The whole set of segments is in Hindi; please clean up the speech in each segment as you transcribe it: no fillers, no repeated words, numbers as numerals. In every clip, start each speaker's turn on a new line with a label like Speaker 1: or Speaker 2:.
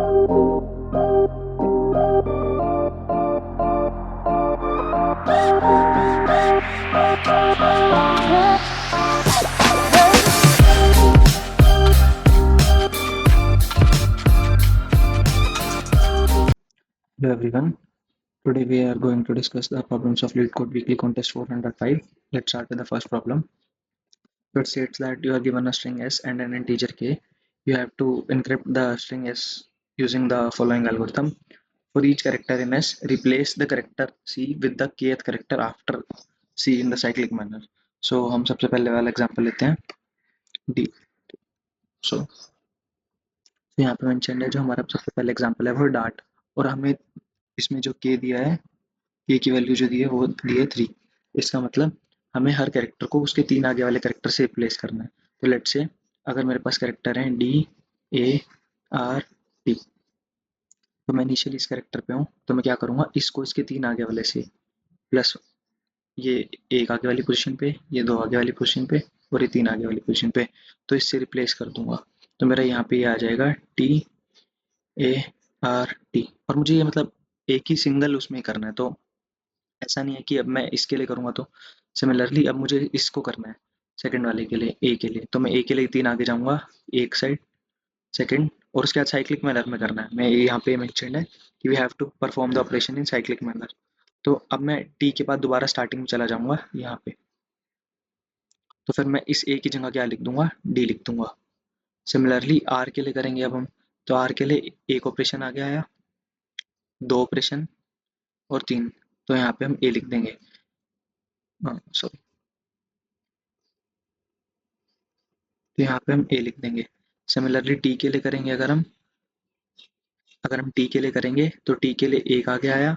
Speaker 1: Hello everyone. Today we are going to discuss the problems of LeetCode Weekly Contest 405. Let's start with the first problem. So it states that you are given a string s and an integer k. You have to encrypt the string s using the following algorithm. For each character in s, replace the character c with the kth character after c in the cyclic manner. So हम सबसे पहले वाला एग्जांपल लेते हैं d. So यहाँ पे मेंशन है जो हमारा सबसे पहला एग्जांपल है वो डार्ट और हमें इसमें जो k दिया है k की वैल्यू जो दी है वो दी है 3। इसका मतलब हमें हर कैरेक्टर को उसके 3 आगे वाले कैरेक्टर से रिप्लेस करना है। तो लेट्स से अगर मेरे पास कैरेक्टर हैं डी ए आर टी, तो मैं इनिशियली इस कैरेक्टर पे हूँ तो मैं क्या करूँगा, इसको इसके 3 आगे वाले से प्लस ये एक आगे वाली पोजीशन पे, ये 2 आगे वाली पोजीशन पे और ये 3 आगे वाली पोजीशन पे, तो इससे रिप्लेस कर दूंगा। तो मेरा यहाँ पे ये आ जाएगा टी ए आर टी और मुझे ये मतलब एक ही सिंगल उसमें करना है। तो ऐसा नहीं है कि अब मैं इसके लिए करूँगा तो सिमिलरली अब मुझे इसको करना है सेकंड वाले के लिए ए के लिए, तो मैं ए के लिए 3 आगे जाऊँगा एक साइड सेकंड और उसके बाद साइक्लिक मैनर में करना है। मैं यहाँ पे मेंशन्ड है कि we have to perform the operation in cyclic manner. तो अब मैं टी के बाद दोबारा स्टार्टिंग में चला जाऊँगा यहाँ पे, तो फिर मैं इस ए की जगह क्या लिख दूंगा, डी लिख दूंगा। सिमिलरली आर के लिए करेंगे अब हम, तो आर के लिए एक ऑपरेशन आगे आया, 2 ऑपरेशन और 3, तो यहाँ पे हम ए लिख देंगे। सॉरी, तो यहाँ पे हम ए लिख देंगे। सिमिलरली टी के लिए करेंगे अगर हम टी के लिए करेंगे तो टी के लिए एक आगे आया,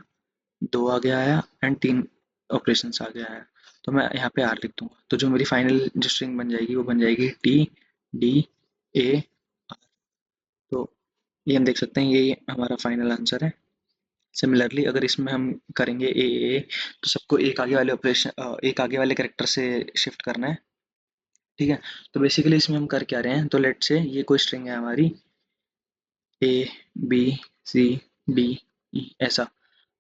Speaker 1: 2 आगे आया एंड 3 ऑपरेशंस आगे आया, तो मैं यहाँ पे आर लिख दूंगा। तो जो मेरी फाइनल जो स्ट्रिंग बन जाएगी वो बन जाएगी टी डी ए आर। तो ये हम देख सकते हैं ये हमारा फाइनल आंसर है। सिमिलरली अगर इसमें हम करेंगे ए तो सबको एक आगे वाले ऑपरेशन एक आगे वाले कैरेक्टर से शिफ्ट करना है। ठीक है, तो बेसिकली इसमें हम कर क्या रहे हैं, तो लेट से ये कोई स्ट्रिंग है हमारी ए बी सी डी ई ऐसा,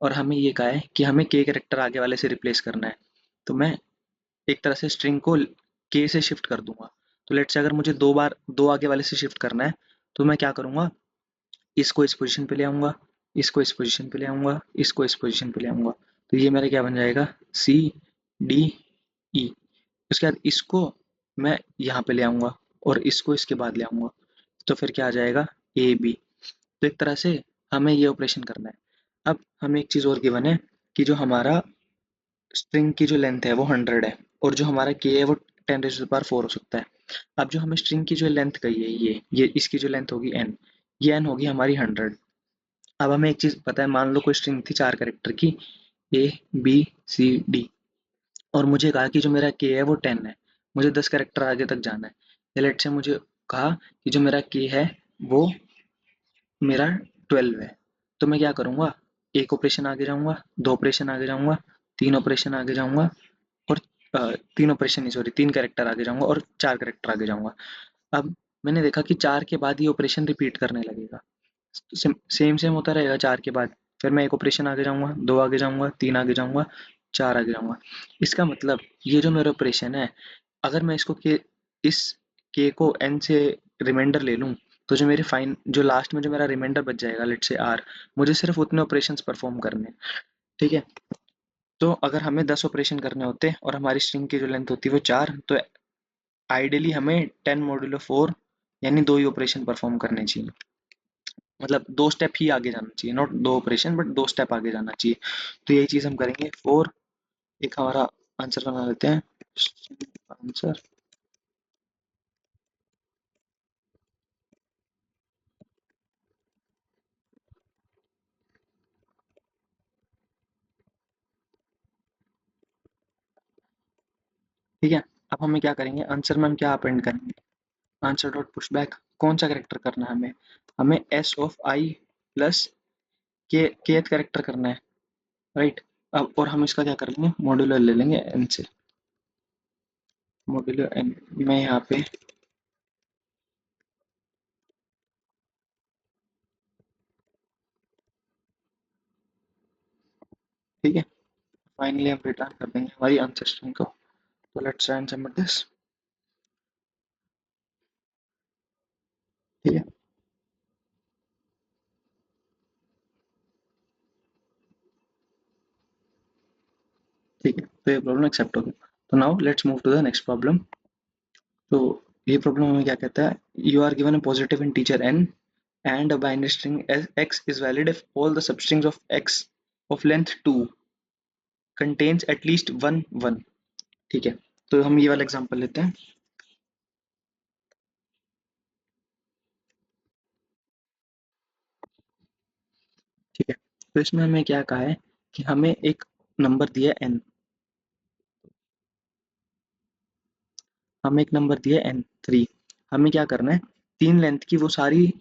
Speaker 1: और हमें ये कहा है कि हमें के कैरेक्टर आगे वाले से रिप्लेस करना है। तो मैं एक तरह से स्ट्रिंग को के से शिफ्ट कर दूंगा। तो लेट से अगर मुझे 2 बार 2 आगे वाले से शिफ्ट करना है तो मैं क्या करूंगा, इसको इस पोजीशन पे ले आऊंगा, इसको इस पोजीशन पे ले आऊंगा, इसको इस पोजीशन पे ले आऊंगा। तो ये मेरा क्या बन जाएगा, सी डी ई। उसके बाद इसको मैं यहाँ पे ले आऊंगा और इसको इसके बाद ले आऊंगा, तो फिर क्या आ जाएगा, ए बी। तो एक तरह से हमें ये ऑपरेशन करना है। अब हमें एक चीज़ और गिवन है कि जो हमारा स्ट्रिंग की जो लेंथ है वो 100 है और जो हमारा के है वो 10⁴ हो सकता है। अब जो हमें स्ट्रिंग की जो लेंथ कही है ये इसकी जो लेंथ होगी n, ये n होगी हमारी 100। अब हमें एक चीज़ पता है, मान लो कोई स्ट्रिंग थी 4 कैरेक्टर की ए बी सी डी और मुझे कहा कि जो मेरा के है वो 10 है, मुझे 10 कैरेक्टर आगे तक जाना है। या लेट से मुझे कहा कि जो मेरा के है वो मेरा 12 है, तो मैं क्या करूँगा, एक ऑपरेशन आगे जाऊँगा, 2 ऑपरेशन आगे जाऊँगा, 3 ऑपरेशन आगे जाऊँगा और 3 ऑपरेशन नहीं सॉरी 3 कैरेक्टर आगे जाऊँगा और 4 कैरेक्टर आगे जाऊँगा। अब मैंने देखा कि 4 के बाद ये ऑपरेशन रिपीट करने लगेगा, सेम सेम होता रहेगा 4 के बाद। फिर मैं एक ऑपरेशन आगे जाऊँगा, 2 आगे जाऊँगा, 3 आगे जाऊँगा, 4 आगे जाऊँगा। इसका मतलब ये जो मेरा ऑपरेशन है, अगर मैं इसको के इस के को एन से रिमाइंडर ले लूँ तो जो मेरी फाइन जो लास्ट में जो मेरा रिमाइंडर बच जाएगा लेट से आर, मुझे सिर्फ उतने ऑपरेशंस परफॉर्म करने हैं। ठीक है, तो अगर हमें 10 ऑपरेशन करने होते और हमारी स्ट्रिंग की जो लेंथ होती है वो 4, तो आइडियली हमें 10 मॉड्यूलो 4 यानी 2 ही ऑपरेशन परफॉर्म करने चाहिए। मतलब 2 स्टेप ही आगे जाना चाहिए, नॉट 2 ऑपरेशन बट 2 स्टेप आगे जाना चाहिए। तो यही चीज़ हम करेंगे। 4 एक हमारा आंसर बना लेते हैं, आंसर। ठीक है, अब हमें क्या करेंगे, आंसर में हम क्या अपेंड करेंगे, आंसर डॉट पुश बैक। कौन सा करेक्टर करना है हमें एस ऑफ आई प्लस के केथ करेक्टर करना है, राइट। अब और हम इसका क्या कर लेंगे, मॉड्यूलर ले लेंगे एन से, मॉड्यूलर एन। मैं यहाँ पे ठीक है, फाइनली हम रिटर्न कर देंगे हमारी आंसर स्ट्रिंग को। तो let's try and submit this. ठीक है, ठीक है, तो ये प्रॉब्लम एक्सेप्ट हो गया। तो now let's move to the next problem. तो ये प्रॉब्लम हमें क्या कहता है, you are given a positive integer n and a binary string x is valid if all the substrings of x of length 2 contains at least one 1। ठीक है, तो हम ये वाला एग्जांपल लेते हैं। ठीक है, तो इसमें हमें क्या कहा है कि हमें एक नंबर दिया है n, हमें एक नंबर दिया है n3। हमें क्या करना है, तीन लेंथ की वो सारी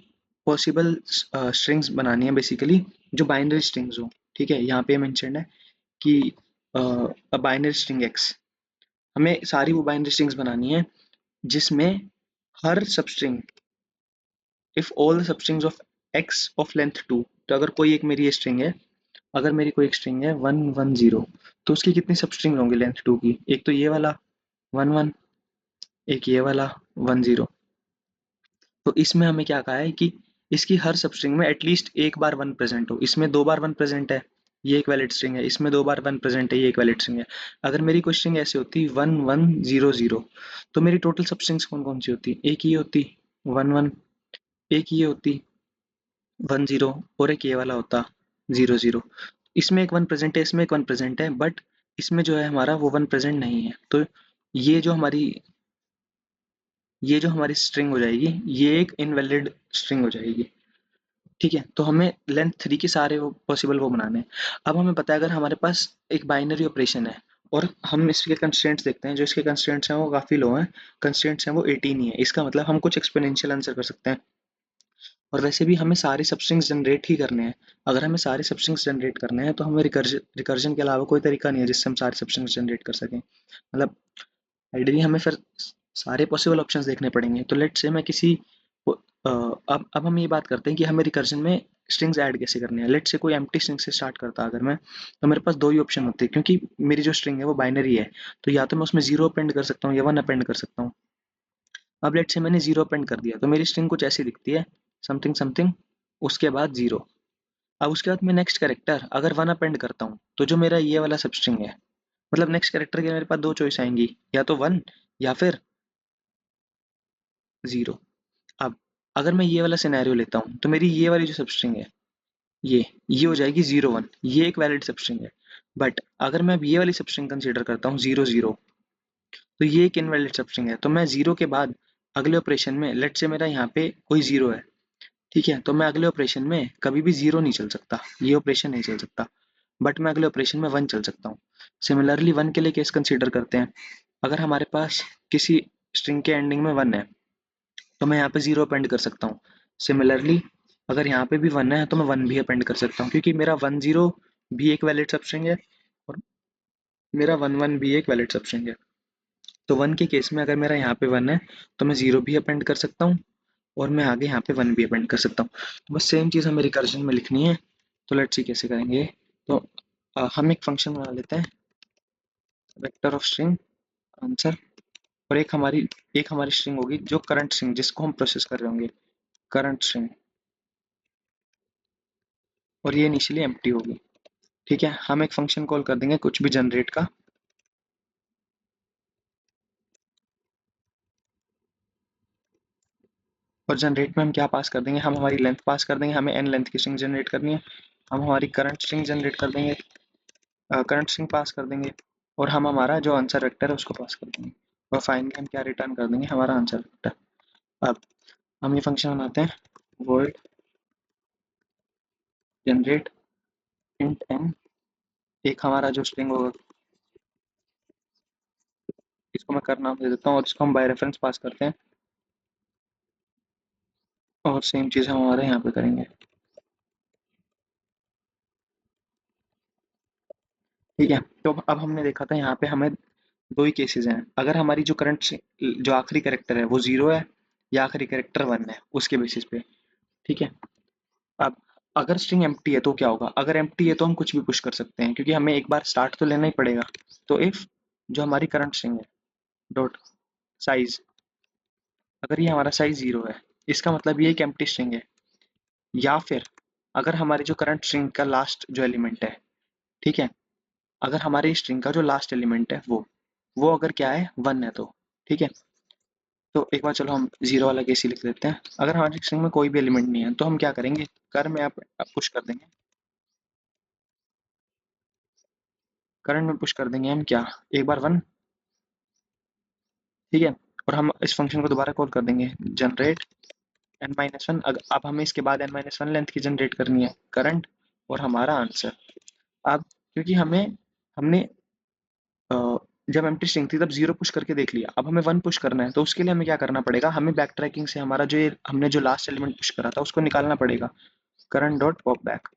Speaker 1: पॉसिबल स्ट्रिंग्स बनानी है बेसिकली, जो बाइनरी स्ट्रिंग्स हो। ठीक है, यहाँ पे मेंशन है कि बाइनरी स्ट्रिंग x, हमें सारी वो बाइनरी स्ट्रिंग्स बनानी है जिसमें हर substring, if all the substrings of x of length 2, तो अगर कोई एक मेरी स्ट्रिंग है, अगर मेरी कोई एक स्ट्रिंग है 110, तो उसकी कितनी सबस्ट्रिंग होंगी लेंथ 2 की, एक तो ये वाला 11, एक ये वाला 10। तो इसमें हमें क्या कहा है कि इसकी हर सबस्ट्रिंग में एटलीस्ट एक बार वन प्रेजेंट हो। इसमें दो बार वन प्रेजेंट है, ये एक वैलिड स्ट्रिंग है, इसमें दो बार वन प्रेजेंट है, ये एक वैलिड स्ट्रिंग है। अगर मेरी कोई स्ट्रिंग ऐसी होती 1100, तो मेरी टोटल सबस्ट्रिंग्स कौन कौन सी होती, एक ही होती 11, एक ये होती 10, और एक ये वाला होता 00। इसमें एक वन प्रेजेंट है, इसमें एक वन प्रेजेंट है, बट इसमें जो है हमारा वो वन प्रेजेंट नहीं है। तो ये जो हमारी ये जो हमारी स्ट्रिंग हो जाएगी, ये एक इनवैलिड स्ट्रिंग हो जाएगी। ठीक है, तो हमें लेंथ 3 के सारे वो पॉसिबल वो बनाने हैं। अब हमें पता है अगर हमारे पास एक बाइनरी ऑपरेशन है और हम इसके कंस्ट्रेंट्स देखते हैं, जो इसके कंस्ट्रेंट्स हैं वो काफ़ी लो हैं, कंस्ट्रेंट्स हैं वो 18 ही है, इसका मतलब हम कुछ एक्सपोनेंशियल आंसर कर सकते हैं। और वैसे भी हमें सारे सबस्ट्रिंग्स जनरेट ही करने हैं। अगर हमें सारे सबस्ट्रिंग्स जनरेट करने हैं तो हमें रिकर्जन के अलावा कोई तरीका नहीं है जिससे हम सारे सबस्ट्रिंग्स जनरेट कर सकें। मतलब आइडियली हमें फिर सारे पॉसिबल ऑप्शंस देखने पड़ेंगे। तो लेट्स से मैं किसी अब हम ये बात करते हैं कि हमें रिकर्जन में स्ट्रिंग्स ऐड कैसे करने हैं। लेट्स से कोई एम्प्टी स्ट्रिंग से स्टार्ट करता अगर मैं, तो मेरे पास दो ही ऑप्शन होते हैं, क्योंकि मेरी जो स्ट्रिंग है वो बाइनरी है। तो या तो मैं उसमें जीरो अपेंड कर सकता हूँ या वन अपेंड कर सकता हूँ। अब लेट्स से मैंने जीरो अपेंड कर दिया, तो मेरी स्ट्रिंग कुछ ऐसी दिखती है, समथिंग समथिंग, उसके बाद जीरो। अब उसके बाद मैं नेक्स्ट कैरेक्टर अगर वन अपेंड करता हूँ, तो जो मेरा ये वाला सब स्ट्रिंग है, मतलब नेक्स्ट कैरेक्टर के मेरे पास दो चॉइस आएंगी, या तो वन या फिर जीरो। अब अगर मैं ये वाला सिनेरियो लेता हूँ, तो मेरी ये वाली जो सबस्ट्रिंग है, ये हो जाएगी 01, ये एक वैलिड सबस्ट्रिंग है। बट अगर मैं अब ये वाली सबस्ट्रिंग कंसीडर करता हूँ 00, तो ये एक इनवैलिड सबस्ट्रिंग है। तो मैं जीरो के बाद अगले ऑपरेशन में, लेट से मेरा यहाँ पे कोई जीरो है, ठीक है, तो मैं अगले ऑपरेशन में कभी भी जीरो नहीं चल सकता, ये ऑपरेशन नहीं चल सकता। बट मैं अगले ऑपरेशन में वन चल सकता हूँ। सिमिलरली वन के लिए केस कंसीडर करते हैं। अगर हमारे पास किसी स्ट्रिंग के एंडिंग में वन है, तो मैं यहाँ पे जीरो अपेंड कर सकता हूँ। सिमिलरली अगर यहाँ पे भी वन है, तो मैं वन भी अपेंड कर सकता हूँ, क्योंकि मेरा 10 भी एक वैलिड सबस्ट्रिंग है और मेरा 11 भी एक वैलिड सबस्ट्रिंग है। तो वन के केस में अगर मेरा यहाँ पे वन है, तो मैं जीरो भी अपेंड कर सकता हूँ और मैं आगे यहाँ पे वन भी अपेंड कर सकता हूँ। तो बस सेम चीज़ हमें रिकर्जन में लिखनी है। तो लेट्स सी कैसे करेंगे। तो हम एक फंक्शन बना लेते हैं, वेक्टर ऑफ स्ट्रिंग आंसर, और एक हमारी स्ट्रिंग होगी जो करंट स्ट्रिंग, जिसको हम प्रोसेस कर रहे होंगे, करंट स्ट्रिंग, और ये इनिशियली एम्प्टी होगी। ठीक है, हम एक फंक्शन कॉल कर देंगे कुछ भी जनरेट का, और जनरेट में हम क्या पास कर देंगे, हम हमारी लेंथ पास कर देंगे, हमें एन लेंथ की स्ट्रिंग जनरेट करनी है। हम हमारी करंट स्ट्रिंग जनरेट कर देंगे, करंट स्ट्रिंग पास कर देंगे, और हम हमारा जो आंसर वेक्टर है उसको पास कर देंगे, और फाइनली हम क्या रिटर्न कर देंगे, हमारा आंसर वेक्टर। अब हम ये फंक्शन बनाते हैं, वॉइड जनरेट इंट एन, एक हमारा जो स्ट्रिंग होगा, इसको मैं कर नाम दे देता हूँ, और इसको हम बाय रेफरेंस पास करते हैं, और सेम चीज़ हम हमारे यहाँ पे करेंगे। ठीक है, तो अब हमने देखा था यहाँ पे हमें दो ही केसेस हैं, अगर हमारी जो करंट जो आखिरी कैरेक्टर है वो जीरो है, या आखिरी कैरेक्टर वन है, उसके बेसिस पे। ठीक है, अब अगर स्ट्रिंग एम्प्टी है तो क्या होगा, अगर एम्प्टी है तो हम कुछ भी पुश कर सकते हैं, क्योंकि हमें एक बार स्टार्ट तो लेना ही पड़ेगा। तो इफ जो हमारी करंट स्ट्रिंग है डॉट साइज, अगर ये हमारा साइज 0 है, इसका मतलब ये एक एम्प्टी स्ट्रिंग है। या फिर अगर हमारी जो करंट स्ट्रिंग का लास्ट जो एलिमेंट है, ठीक है, अगर हमारी स्ट्रिंग का जो लास्ट एलिमेंट है वो अगर क्या है 1 है तो, ठीक है। तो एक बार चलो हम 0 वाला केस ही लिख लेते हैं। अगर हमारी स्ट्रिंग में कोई भी एलिमेंट नहीं है तो हम क्या करेंगे, कर में आप पुश कर देंगे, करंट में पुश कर देंगे हम क्या, एक बार 1, ठीक है। और हम इस फंक्शन को दोबारा कॉल कर देंगे, जनरेट n-1। अब हमें इसके बाद n-1 लेंथ की जनरेट करनी है करंट और हमारा आंसर। अब क्योंकि हमें हमने अ, जब एम्प्टी स्ट्रिंग थी तब 0 पुश करके देख लिया, अब हमें 1 पुश करना है, तो उसके लिए हमें क्या करना पड़ेगा, हमें बैक ट्रैकिंग से हमारा जो ये हमने जो लास्ट एलिमेंट पुश करा था उसको निकालना पड़ेगा, करंट डॉट पॉप बैक,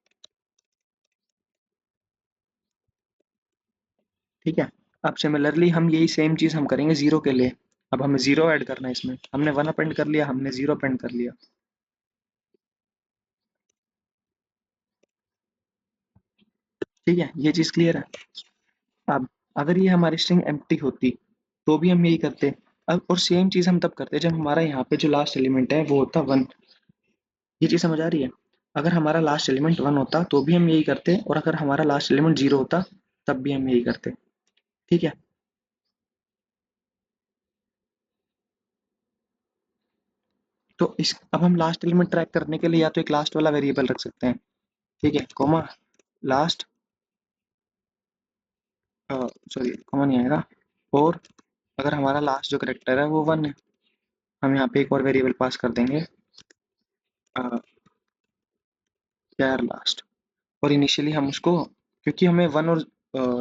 Speaker 1: ठीक है। अब सिमिलरली हम यही सेम चीज हम करेंगे 0 के लिए। अब हमें 0 ऐड करना है इसमें, हमने 1 अपेंड कर लिया, हमने 0 अपेंड कर लिया, ठीक है, ये चीज क्लियर है। अब अगर ये हमारी स्ट्रिंग एम्प्टी होती तो भी हम यही करते। अब और सेम चीज हम तब करते जब हमारा यहाँ पे जो लास्ट एलिमेंट है वो होता 1। ये चीज समझ आ रही है। अगर हमारा लास्ट एलिमेंट 1 होता तो भी हम यही करते, और अगर हमारा लास्ट एलिमेंट 0 होता तब भी हम यही करते, ठीक है। तो इस अब हम लास्ट एलिमेंट ट्रैक करने के लिए या तो एक लास्ट वाला वेरिएबल रख सकते हैं, ठीक है, कॉमा लास्ट, सॉरी कॉमा नहीं आएगा, और अगर हमारा लास्ट जो करेक्टर है वो 1 है, हम यहाँ पे एक और वेरिएबल पास कर देंगे, चार लास्ट। और इनिशियली हम उसको, क्योंकि हमें 1 और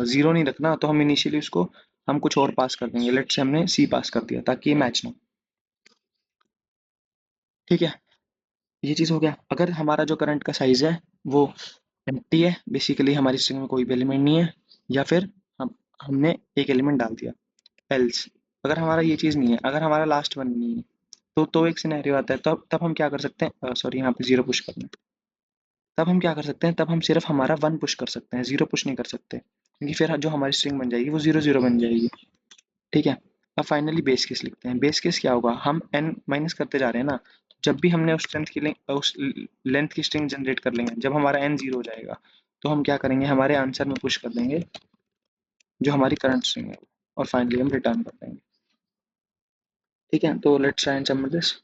Speaker 1: 0 नहीं रखना, तो हम इनिशियली उसको हम कुछ और पास कर देंगे, लेट से हमने सी पास कर दिया ताकि ये मैच ना हो, ठीक है। ये चीज़ हो गया। अगर हमारा जो करंट का साइज है वो एम्प्टी है, बेसिकली हमारी स्ट्रिंग में कोई भी एलिमेंट नहीं है, या फिर हम हमने एक एलिमेंट डाल दिया, एल्स अगर हमारा ये चीज़ नहीं है, अगर हमारा लास्ट वन नहीं है, तो एक सिनेरियो आता है, तब हम क्या कर सकते हैं, सॉरी यहाँ पे 0 पुश करना है। तब हम क्या कर सकते हैं, तब हम सिर्फ हमारा 1 पुश कर सकते हैं, 0 पुश नहीं कर सकते, क्योंकि फिर जो हमारी स्ट्रिंग बन जाएगी वो 0 0 बन जाएगी, ठीक है। अब फाइनली बेस केस लिखते हैं। बेस केस क्या होगा, हम n माइनस करते जा रहे हैं ना, तो जब भी हमने उस लेंथ की स्ट्रिंग जनरेट कर लेंगे, जब हमारा n 0 हो जाएगा तो हम क्या करेंगे, हमारे आंसर में पुश कर देंगे जो हमारी करंट स्ट्रिंग है, और फाइनली हम रिटर्न कर देंगे, ठीक है। तो let's try and submit this.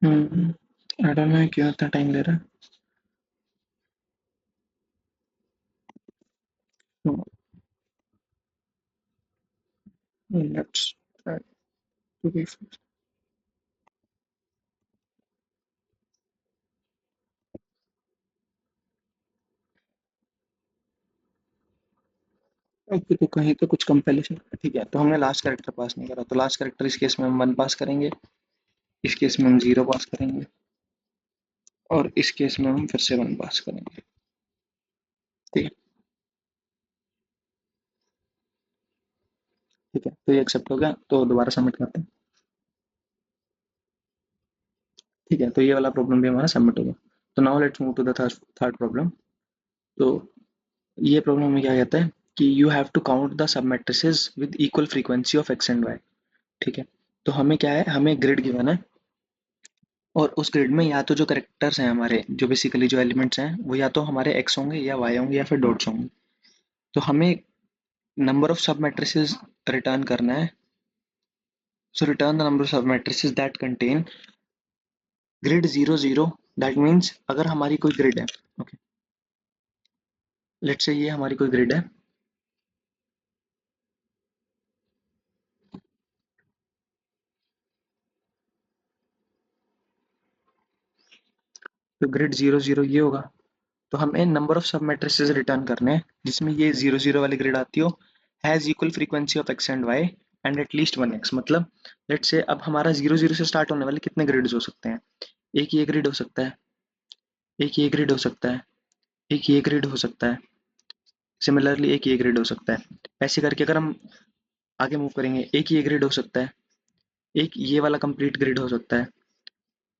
Speaker 1: I don't know क्यों इतना टाइम ले रहा है। Let's try to be, okay, तो कहीं तो कुछ कंपैरिजन, ठीक है। तो हमने लास्ट कैरेक्टर पास नहीं करा, तो लास्ट कैरेक्टर इस केस में हम 1 पास करेंगे, इस केस में हम 0 पास करेंगे, और इस केस में हम फिर से 1 पास करेंगे, ठीक है। ठीक है, तो ये एक्सेप्ट हो गया, तो दोबारा सबमिट करते हैं, ठीक है। तो ये वाला प्रॉब्लम भी हमारा सबमिट हो गया। तो now let's move to the third problem. तो ये प्रॉब्लम में क्या कहता है कि you have to count the sub matrices with equal frequency of X and Y, ठीक है। तो हमें क्या है, हमें ग्रिड गिवन है, और उस ग्रिड में या तो जो करेक्टर्स हैं हमारे, जो बेसिकली जो एलिमेंट्स हैं वो या तो हमारे एक्स होंगे या वाई होंगे या फिर डॉट्स होंगे। तो हमें नंबर ऑफ सब मैट्रिसेस रिटर्न करना है। सो रिटर्न द नंबर ऑफ सब matrices that contain grid 0 0। That means अगर हमारी कोई ग्रिड है, ओके, लेट्स से ये हमारी कोई ग्रिड है, तो ग्रिड 0 0 ये होगा, तो हमें नंबर ऑफ सब मैट्रिसेस रिटर्न करने हैं जिसमें ये 0 0 वाली ग्रिड आती हो, has equal frequency of X and Y and at least one X. मतलब लेट से अब हमारा 0 0 से स्टार्ट होने वाले कितने ग्रिड्स हो सकते हैं? एक ये ग्रिड हो सकता है, एक ये ग्रिड हो सकता है, एक ये ग्रिड हो सकता है, सिमिलरली एक ये ग्रिड हो सकता है। ऐसे करके अगर हम आगे मूव करेंगे, एक ये ग्रिड हो सकता है, एक ये वाला कंप्लीट ग्रिड हो सकता है,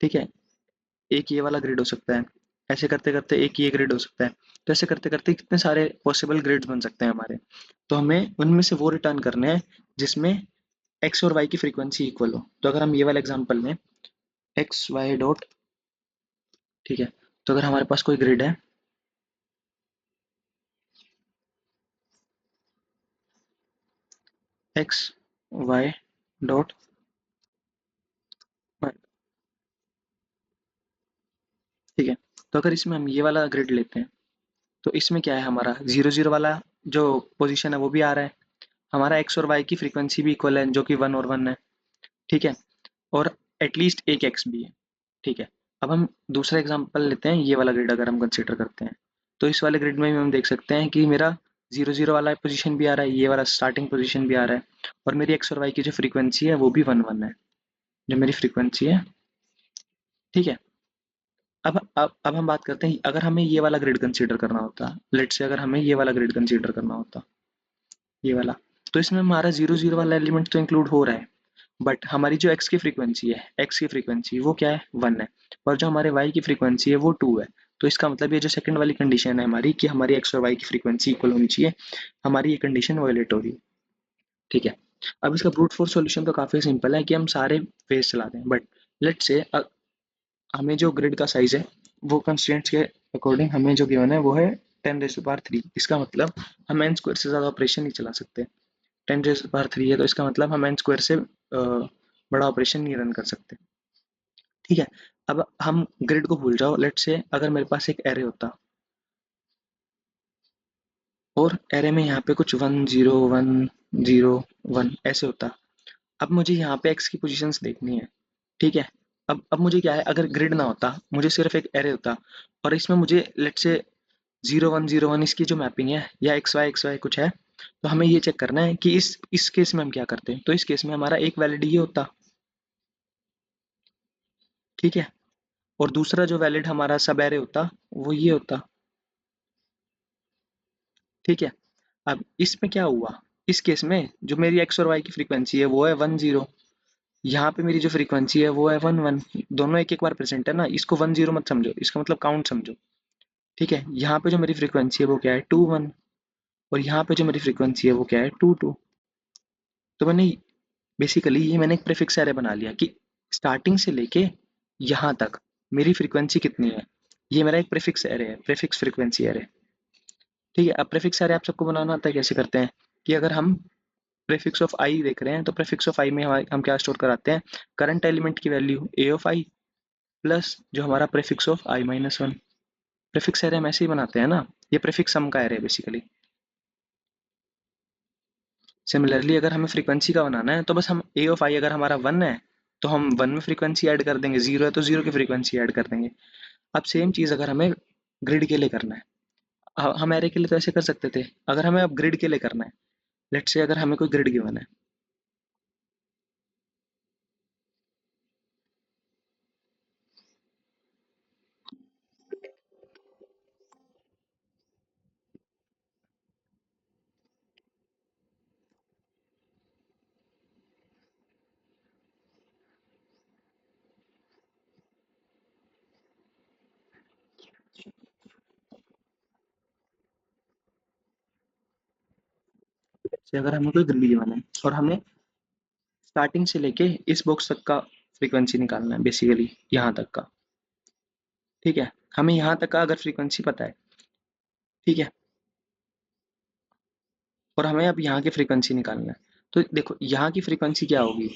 Speaker 1: ठीक है, एक ये वाला ग्रिड हो सकता है, ऐसे करते करते एक ये ग्रिड हो सकता है। तो ऐसे करते करते कितने सारे पॉसिबल ग्रिड्स बन सकते हैं हमारे। तो हमें उनमें से वो रिटर्न करने हैं जिसमें एक्स और वाई की फ्रीक्वेंसी इक्वल हो। तो अगर हम ये वाला एग्जांपल लें, एक्स वाई डॉट, ठीक है, तो अगर हमारे पास कोई ग्रिड है एक्स वाई डॉट, ठीक है, तो अगर इसमें हम ये वाला ग्रिड लेते हैं तो इसमें क्या है, हमारा 0 0 वाला जो पोजीशन है वो भी आ रहा है, हमारा एक्स और वाई की फ्रीक्वेंसी भी इक्वल है जो कि 1 और 1 है, ठीक है, और एटलीस्ट एक एक्स भी है, ठीक है। अब हम दूसरा एग्जांपल लेते हैं, ये वाला ग्रिड अगर हम कंसीडर करते हैं तो इस वाले ग्रिड में भी हम देख सकते हैं कि मेरा 0 0 वाला पोजीशन भी आ रहा है, ये वाला स्टार्टिंग पोजीशन भी आ रहा है, और मेरी एक्स और वाई की जो फ्रीक्वेंसी है वो भी 1 1 है, जो मेरी फ्रीक्वेंसी है, ठीक है। अब हम बात करते हैं, अगर हमें ये वाला ग्रिड कंसीडर करना होता, लेट से अगर हमें ये वाला ग्रिड कंसीडर करना होता, ये वाला, तो इसमें हमारा 0 0 वाला एलिमेंट तो इंक्लूड हो रहा है, बट हमारी जो एक्स की फ्रीक्वेंसी है, एक्स की फ्रीक्वेंसी वो क्या है, 1 है, और जो हमारे वाई की फ्रीक्वेंसी है वो 2 है। तो इसका मतलब ये जो सेकंड वाली कंडीशन है हमारी कि हमारी एक्स और वाई की फ्रीक्वेंसी इक्वल होनी चाहिए, हमारी ये कंडीशन वायलेट हो रही है, ठीक है। अब इसका ब्रूट फोर्स सॉल्यूशन तो काफी सिंपल है कि हम सारे फेस चला दें, बट लेट से हमें जो ग्रिड का साइज है वो कंस्ट्रेंट्स के अकॉर्डिंग हमें जो गिवन है वो है 10⁻3। इसका मतलब हम एन स्क्वायर से ज़्यादा ऑपरेशन नहीं चला सकते। 10⁻3 है तो इसका मतलब हम एन स्क्वायर से बड़ा ऑपरेशन नहीं रन कर सकते, ठीक है। अब हम ग्रिड को भूल जाओ, लेट से अगर मेरे पास एक एरे होता और एरे में यहाँ पे कुछ 1 0 1 0 1 ऐसे होता। अब मुझे यहाँ पे एक्स की पोजीशंस देखनी है, ठीक है। अब मुझे क्या है, अगर ग्रिड ना होता, मुझे सिर्फ एक एरे होता और इसमें मुझे लेट से 0 1 0 1 इसकी जो मैपिंग है या एक्स वाई कुछ है, तो हमें ये चेक करना है कि इस केस में हम क्या करते हैं। तो इस केस में हमारा एक वैलिड ये होता, ठीक है, और दूसरा जो वैलिड हमारा सब एरे होता वो ये होता, ठीक है। अब इसमें क्या हुआ, इस केस में जो मेरी एक्स और वाई की फ्रीक्वेंसी है वो है 1 0, यहाँ पे मेरी जो फ्रीक्वेंसी है वो है 1 1, दोनों एक एक बार प्रेजेंट है ना, इसको 1 0 मत समझो, इसका मतलब काउंट समझो, ठीक है। यहाँ पे जो मेरी फ्रीक्वेंसी है वो क्या है, 2 1, और यहाँ पे जो मेरी फ्रीक्वेंसी है वो क्या है, 2 2। तो मैंने बेसिकली ये मैंने एक प्रीफिक्स एरे बना लिया कि स्टार्टिंग से लेके यहाँ तक मेरी फ्रीक्वेंसी कितनी है, ये मेरा एक प्रीफिक्स एरे है, प्रीफिक्स फ्रीक्वेंसी एरे, ठीक है। अब प्रीफिक्स एरे आप सबको बनाना आता है, कैसे करते हैं कि अगर हम प्रीफिक्स ऑफ आई देख रहे हैं तो प्रीफिक्स ऑफ आई में हम क्या स्टोर कराते हैं, करंट एलिमेंट की value A of I plus जो हमारा prefix of i-1। Prefix array हम ऐसे ही बनाते हैं ना, ये प्रीफिक्स सम का एरे है बेसिकली। सिमिलरली अगर हमें फ्रीक्वेंसी का बनाना है तो बस हम ए ऑफ आई अगर हमारा 1 है तो हम 1 में फ्रीक्वेंसी ऐड कर देंगे, 0 है तो 0 की फ्रीक्वेंसी ऐड कर देंगे। अब सेम चीज़ अगर हमें ग्रिड के लिए करना है, हम एरे के लिए तो ऐसे कर सकते थे, अगर हमें अब ग्रिड के लिए करना है, लेट्स से अगर हमें कोई ग्रिड गिवन है, से अगर हमें कोई ग्रिड गिवन है और हमें स्टार्टिंग से लेके इस बॉक्स तक का फ्रीक्वेंसी निकालना है बेसिकली, यहाँ तक का, ठीक है, हमें यहाँ तक का अगर फ्रीक्वेंसी पता है, ठीक है, और हमें अब यहाँ की फ्रीक्वेंसी निकालना है, तो देखो यहाँ की फ्रीक्वेंसी क्या होगी,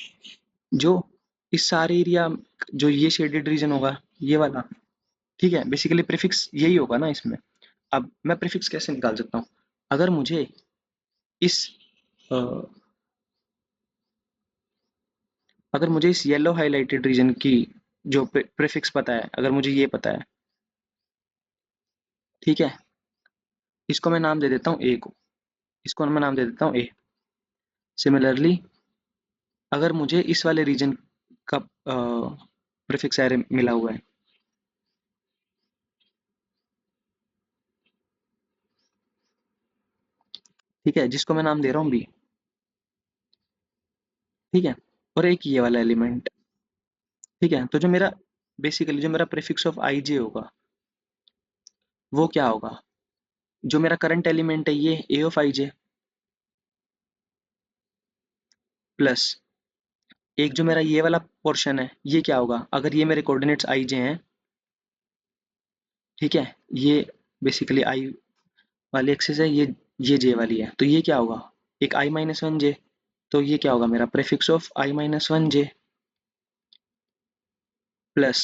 Speaker 1: जो इस सारे एरिया, जो ये शेडेड रीजन होगा ये वाला, ठीक है, बेसिकली प्रीफिक्स यही होगा ना इसमें। अब मैं प्रीफिक्स कैसे निकाल सकता हूँ, अगर मुझे इस अ, अगर मुझे इस येलो हाईलाइटेड रीजन की जो प्रीफिक्स पता है, अगर मुझे ये पता है, ठीक है, इसको मैं नाम दे देता हूँ ए को, इसको मैं नाम दे देता हूँ ए। सिमिलरली अगर मुझे इस वाले रीजन का प्रीफिक्स एरे मिला हुआ है, ठीक है, जिसको मैं नाम दे रहा हूँ बी, ठीक है, और एक ये वाला एलिमेंट, ठीक है, तो जो मेरा बेसिकली जो मेरा प्रीफिक्स ऑफ आई जे होगा वो क्या होगा, जो मेरा करंट एलिमेंट है ये ए ऑफ आई जे, प्लस एक जो मेरा ये वाला पोर्शन है ये क्या होगा, अगर ये मेरे कोऑर्डिनेट्स आई जे हैं, ठीक है, ये बेसिकली आई वाली एक्सिस है, ये जे वाली है, तो ये क्या होगा, एक आई माइनस वन जे, तो ये क्या होगा मेरा prefix of I minus one J, plus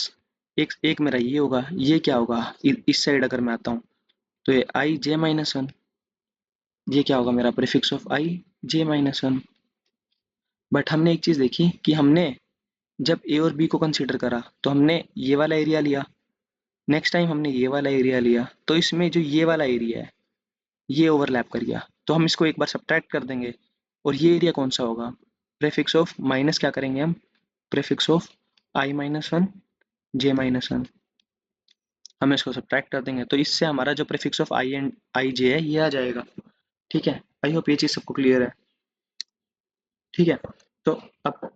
Speaker 1: एक एक मेरा ये होगा, ये क्या होगा, इस साइड अगर मैं आता हूँ तो ये आई जे माइनस वन, ये क्या होगा मेरा prefix of I J minus one. But हमने एक चीज देखी कि हमने जब ए और बी को कंसीडर करा तो हमने ये वाला एरिया लिया, नेक्स्ट टाइम हमने ये वाला एरिया लिया, तो इसमें जो ये वाला एरिया है ये ओवरलैप कर गया, तो हम इसको एक बार सब्ट्रैक्ट कर देंगे, और ये एरिया कौन सा होगा, प्रीफिक्स ऑफ माइनस क्या करेंगे हम, prefix of I minus one J minus one, हम इसको सब्ट्रैक्ट कर देंगे, तो इससे हमारा जो prefix of I and I J है ये आ जाएगा। ठीक है, आई होप ये चीज़ सबको क्लियर है। ठीक है, तो अब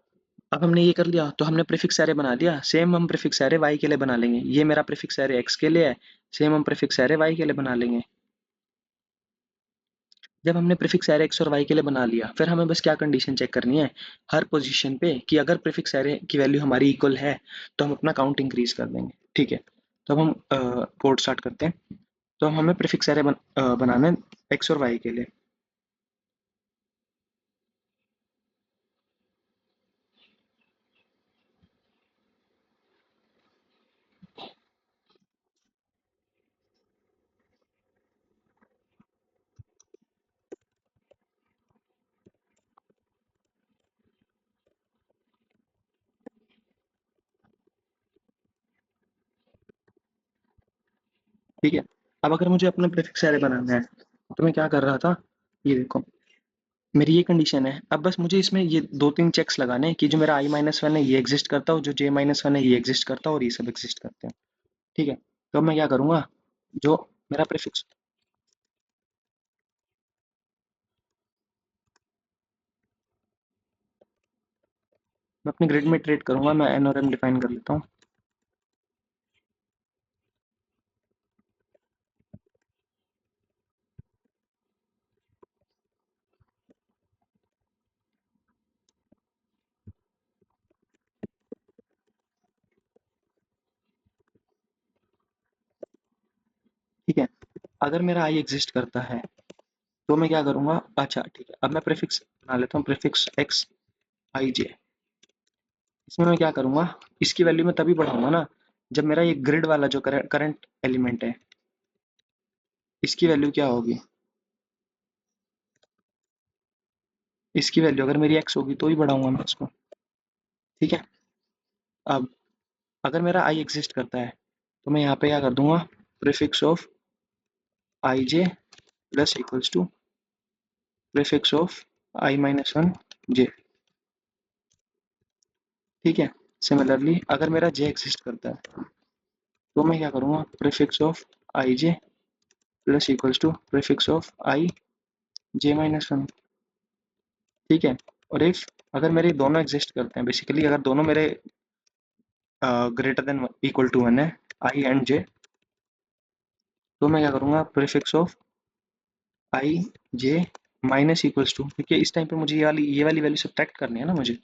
Speaker 1: अब हमने ये कर लिया, तो हमने प्रीफिक्स एरे बना लिया, सेम हम प्रीफिक्स एरे वाई के लिए बना लेंगे, ये मेरा प्रीफिक्स एरे एक्स के लिए है, सेम हम प्रीफिक्स एरे वाई के लिए बना लेंगे। जब हमने प्रीफिक्स एरे एक्स और वाई के लिए बना लिया, फिर हमें बस क्या कंडीशन चेक करनी है हर पोजीशन पे, कि अगर प्रीफिक्स एरे की वैल्यू हमारी इक्वल है तो हम अपना काउंट इंक्रीज कर देंगे। ठीक है, तो अब हम कोड स्टार्ट करते हैं। तो हमें प्रीफिक्स एरे बनाना है एक्स और वाई के लिए। ठीक है, अब अगर मुझे अपना प्रीफिक्स एरे बनाना है तो मैं क्या कर रहा था, ये देखो मेरी ये कंडीशन है, अब बस मुझे इसमें ये दो तीन चेक्स लगाने हैं कि जो मेरा आई माइनस वन है ये एग्जिस्ट करता हो, जो जे माइनस वन है ये एग्जिस्ट करता हो, और ये सब एग्जिस्ट करते हैं। ठीक है, तो अब मैं क्या करूंगा, जो मेरा प्रीफिक्स, मैं अपने ग्रिड में ट्रेड करूंगा, मैं एन और एम डिफाइन कर लेता हूँ। ठीक है, अगर मेरा आई एग्जिस्ट करता है तो मैं क्या करूंगा, अच्छा ठीक है, अब मैं प्रीफिक्स बना लेता हूँ, प्रीफिक्स एक्स आई जे, इसमें मैं क्या करूंगा, इसकी वैल्यू मैं तभी बढ़ाऊंगा ना जब मेरा ये ग्रिड वाला जो करंट एलिमेंट है इसकी वैल्यू क्या होगी, इसकी वैल्यू अगर मेरी एक्स होगी तो ही बढ़ाऊंगा मैं इसको। ठीक है, अब अगर मेरा आई एग्जिस्ट करता है तो मैं यहाँ पे क्या कर दूंगा, prefix of I J plus equals to prefix of I minus one J. ठीक है, सिमिलरली अगर मेरा जे एग्जिस्ट करता है तो मैं क्या करूँगा, prefix of I J plus equals to prefix of I J minus one. ठीक है, और इफ अगर मेरे दोनों एग्जिस्ट करते हैं, बेसिकली अगर दोनों मेरे greater than equal to one है, आई एंड जे, तो मैं क्या करूँगा, prefix of I J minus equals to, क्योंकि इस टाइम पे मुझे ये वाली वैल्यू सब्ट्रैक्ट करनी है ना मुझे,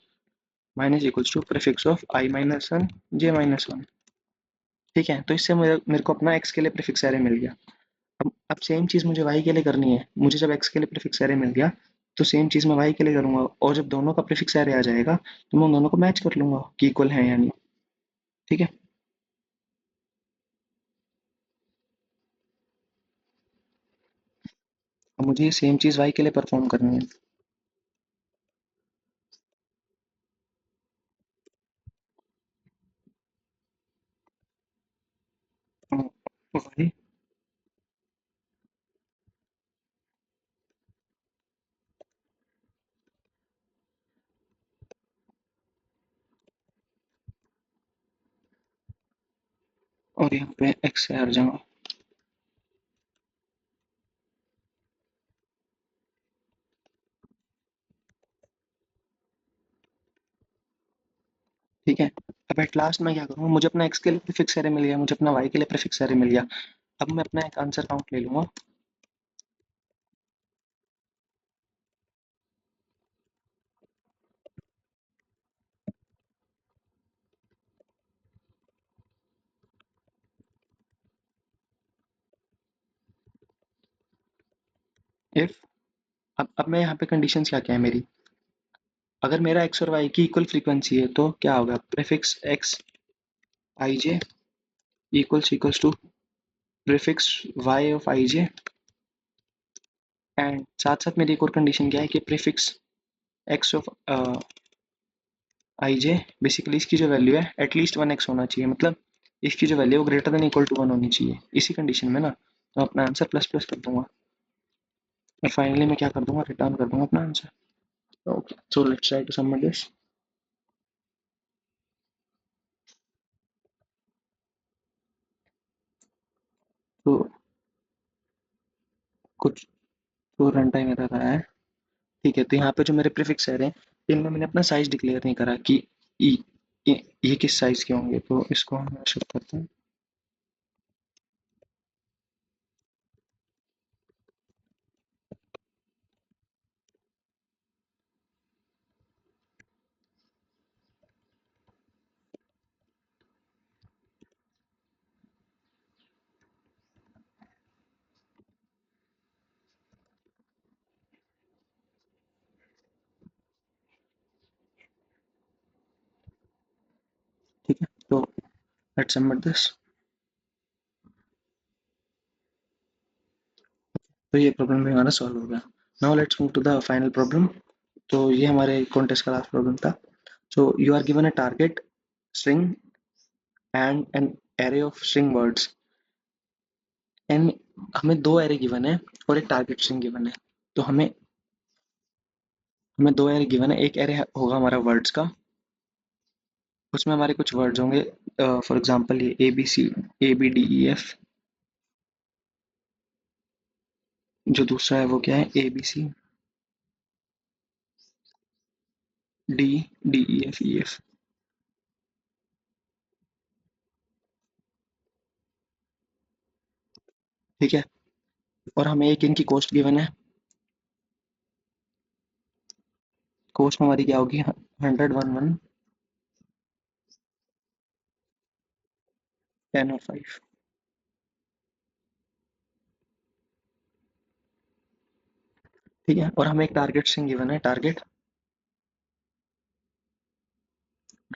Speaker 1: minus equals to prefix of I minus one J minus one. ठीक है, तो इससे मेरे को अपना एक्स के लिए प्रीफिक्स एरे मिल गया। अब सेम चीज़ मुझे वाई के लिए करनी है, मुझे जब एक्स के लिए प्रीफिक्स एरे मिल गया तो सेम चीज़ मैं वाई के लिए करूंगा, और जब दोनों का प्रीफिक्स एरे आ जाएगा तो मैं उन दोनों को मैच कर लूंगा कि इक्वल है या नहीं। ठीक है, अब मुझे ये सेम चीज़ वाई के लिए परफॉर्म करनी है। वाई और यहाँ पे x से हट जाऊंगा। ठीक है, अब एट लास्ट मैं क्या करूँगा, मुझे अपना x के लिए प्रीफिक्स एरे मिल गया, मुझे अपना y के लिए प्रीफिक्स एरे मिल गया। अब मैं अपना एक आंसर काउंट ले लूंगा। इफ अब मैं यहाँ पे कंडीशंस क्या क्या है मेरी, अगर मेरा x और y की इक्वल फ्रीक्वेंसी है तो क्या होगा, prefix x i j equals to prefix y of i j, and साथ साथ मेरी एक और कंडीशन क्या है कि prefix x of i j, basically इसकी जो वैल्यू है एटलीस्ट 1x होना चाहिए, मतलब इसकी जो वैल्यू है वो ग्रेटर देन इक्वल टू 1 होनी चाहिए, इसी कंडीशन में ना, तो अपना आंसर प्लस प्लस कर दूंगा और फाइनली मैं क्या कर दूंगा, रिटर्न कर दूंगा अपना answer. Okay, so let's try to submit this. तो कुछ तो रन टाइम एरर आया है। ठीक है, तो यहाँ पे जो मेरे प्रीफिक्स एरे हैं इनमें मैंने अपना साइज डिक्लेयर नहीं करा कि ई- ये किस साइज के होंगे, तो इसको हम शिफ्ट करते हैं। ठीक है, तो लेट्स सबमिट दिस। तो ये प्रॉब्लम भी हमारा सॉल्व हो गया। Now let's move to the final problem. तो ये हमारे कॉन्टेस्ट का लास्ट प्रॉब्लम था। So you are given a target string and an array of string words, and हमें दो एरे गिवन है और एक टारगेट स्ट्रिंग गिवन है। तो हमें हमें दो एरे गिवन है, एक एरे होगा हमारा वर्ड्स का, उसमें हमारे कुछ वर्ड्स होंगे, फॉर एग्जांपल ये A B C, A B D E F. जो दूसरा है वो क्या है, A B C D D E F E F. ठीक है, और हमें एक इनकी कॉस्ट गिवन है। कॉस्ट हमारी क्या होगी, 100 1 1 10 और 5। ठीक है, और हमें एक टारगेट स्ट्रिंग गिवन है, टारगेट।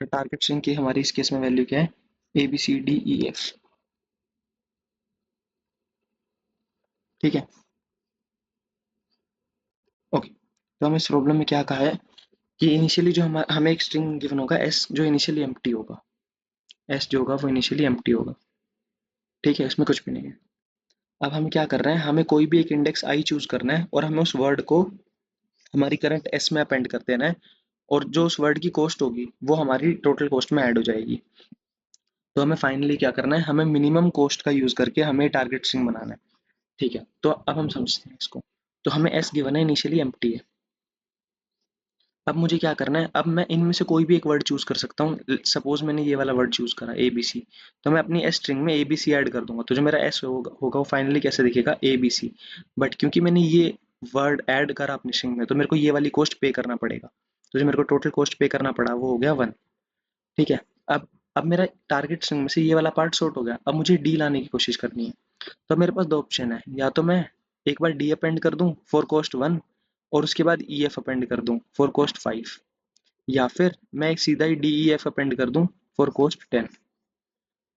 Speaker 1: टारगेट स्ट्रिंग की हमारी इस केस में वैल्यू क्या है, A B C D E F. ठीक है, ओके। तो हमें इस प्रॉब्लम में क्या कहा है कि इनिशियली जो हमें एक स्ट्रिंग गिवन होगा एस, जो इनिशियली एम्प्टी होगा, एस जो होगा वो इनिशियली एम्प्टी होगा। ठीक है, इसमें कुछ भी नहीं है। अब हम क्या कर रहे हैं, हमें कोई भी एक इंडेक्स आई चूज करना है और हमें उस वर्ड को हमारी करंट एस में अपेंड कर देना है, और जो उस वर्ड की कॉस्ट होगी वो हमारी टोटल कॉस्ट में ऐड हो जाएगी। तो हमें फाइनली क्या करना है, हमें मिनिमम कॉस्ट का यूज करके हमें टारगेट स्ट्रिंग बनाना है। ठीक है, तो अब हम समझते हैं इसको। तो हमें एस गिवन है, इनिशियली एम्प्टी है। अब मुझे क्या करना है, अब मैं इनमें से कोई भी एक वर्ड चूज कर सकता हूँ। सपोज मैंने ये वाला वर्ड चूज करा ए बी सी, तो मैं अपनी एस स्ट्रिंग में ए बी सी ऐड कर दूंगा, तो जो मेरा एस होगा वो फाइनली कैसे दिखेगा, ए बी सी। बट क्योंकि मैंने ये वर्ड ऐड करा अपनी स्ट्रिंग में, तो मेरे को ये वाली कॉस्ट पे करना पड़ेगा। तो जो मेरे को टोटल कॉस्ट पे करना पड़ा वो हो गया 1। ठीक है, अब अब मेरा टारगेट स्ट्रिंग में से ये वाला पार्ट सॉर्ट हो गया, अब मुझे डी लाने की कोशिश करनी है। तो मेरे पास दो ऑप्शन है, या तो मैं एक बार डी अपेंड कर दूं फॉर कॉस्ट 1, और उसके बाद ई एफ अपेंड कर दूं फॉर कॉस्ट 5, या फिर मैं एक सीधा ही डी ई एफ अपेंड कर दूं फॉर कॉस्ट 10।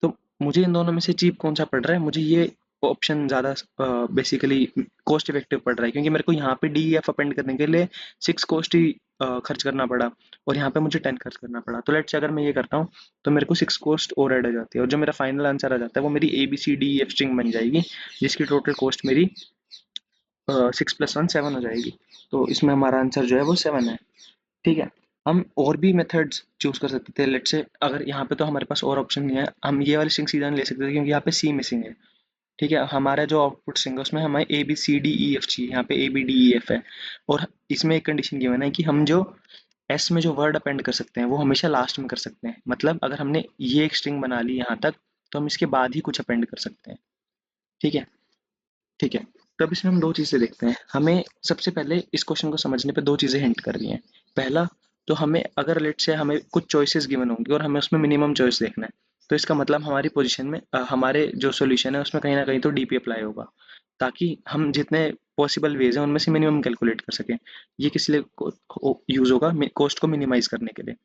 Speaker 1: तो मुझे इन दोनों में से चीप कौन सा पड़ रहा है, मुझे ये ऑप्शन ज़्यादा बेसिकली कॉस्ट इफेक्टिव पड़ रहा है, क्योंकि मेरे को यहाँ पे डी ई एफ अपेंड करने के लिए 6 कॉस्ट ही खर्च करना पड़ा, और यहाँ पे मुझे 10 खर्च करना पड़ा। तो लेट्स, अगर मैं ये करता हूँ तो मेरे को 6 कॉस्ट और ऐड हो जाती है, और जो मेरा फाइनल आंसर आ जाता है वो मेरी A B C D E F string बन जाएगी, जिसकी टोटल कॉस्ट मेरी 6 + 1 7 हो जाएगी। तो इसमें हमारा आंसर जो है वो 7 है। ठीक है, हम और भी मेथड्स चूज कर सकते थे। लेट्स से अगर यहाँ पे तो हमारे पास और ऑप्शन नहीं है, हम ये वाली स्ट्रिंग सीधा नहीं ले सकते थे क्योंकि यहाँ पे सी मिसिंग है। ठीक है, हमारा जो आउटपुट स्ट्रिंग है उसमें हमें A B C D E F चाहिए, यहाँ पे A B D E F है। और इसमें एक कंडीशन गिवन है कि हम जो एस में जो वर्ड अपेंड कर सकते हैं वो हमेशा लास्ट में कर सकते हैं। मतलब अगर हमने ये एक स्ट्रिंग बना ली यहाँ तक, तो हम इसके बाद ही कुछ अपेंड कर सकते हैं। ठीक है। ठीक है। तो अब इसमें हम दो चीज़ें देखते हैं। हमें सबसे पहले इस क्वेश्चन को समझने पे दो चीज़ें हिंट कर रही हैं। पहला, तो हमें अगर लेट से हमें कुछ चॉइसेस गिवन होंगी और हमें उसमें मिनिमम चॉइस देखना है, तो इसका मतलब हमारी पोजीशन में हमारे जो सॉल्यूशन है उसमें कहीं ना कहीं तो डीपी अप्लाई होगा, ताकि हम जितने पॉसिबल वेज हैं उनमें से मिनिमम कैलकुलेट कर सकें। ये किस लिए यूज होगा? कॉस्ट को मिनिमाइज करने के लिए।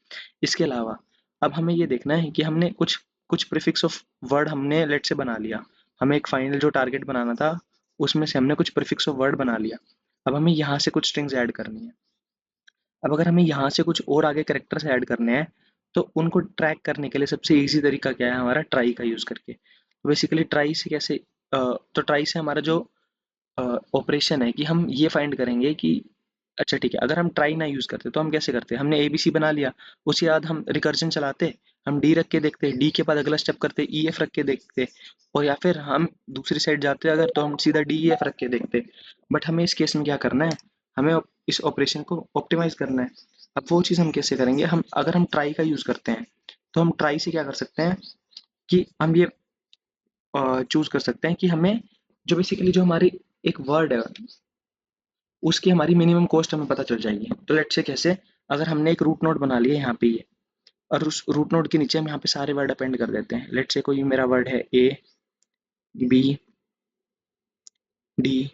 Speaker 1: इसके अलावा अब हमें ये देखना है कि हमने कुछ कुछ प्रीफिक्स ऑफ वर्ड हमने लेट से बना लिया। हमें एक फाइनल जो टारगेट बनाना था उसमें से हमने कुछ प्रीफिक्स ऑफ वर्ड बना लिया। अब हमें यहाँ से कुछ स्ट्रिंग्स ऐड करनी है। अब अगर हमें यहाँ से कुछ और आगे कैरेक्टर्स ऐड करने हैं, तो उनको ट्रैक करने के लिए सबसे इजी तरीका क्या है? हमारा ट्राई का यूज़ करके। तो बेसिकली ट्राई से कैसे तो ट्राई से हमारा जो ऑपरेशन है कि हम ये फाइंड करेंगे कि अच्छा ठीक है, अगर हम ट्राई ना यूज करते तो हम कैसे करते? हमने एबीसी बना लिया, उसके बाद हम रिकर्जन चलाते, हम डी रख के देखते, डी के बाद अगला स्टेप करते ई एफ रख के देखते, और या फिर हम दूसरी साइड जाते अगर तो हम सीधा डी ई एफ रख के देखते। बट हमें इस केस में क्या करना है? हमें इस ऑपरेशन को ऑप्टिमाइज करना है। अब वो चीज़ हम कैसे करेंगे? हम अगर हम ट्राई का यूज करते हैं तो हम ट्राई से क्या कर सकते हैं कि हम ये चूज कर सकते हैं कि हमें जो बेसिकली जो हमारी एक वर्ड है उसकी हमारी मिनिमम कॉस्ट हमें पता चल जाएगी। तो लेट्स से कैसे? अगर हमने एक रूट नोड बना लिया यहाँ पे ये, और उस रूट नोड के नीचे हम यहाँ पे सारे वर्ड अपेंड कर देते हैं। लेट्स से कोई मेरा वर्ड है A B D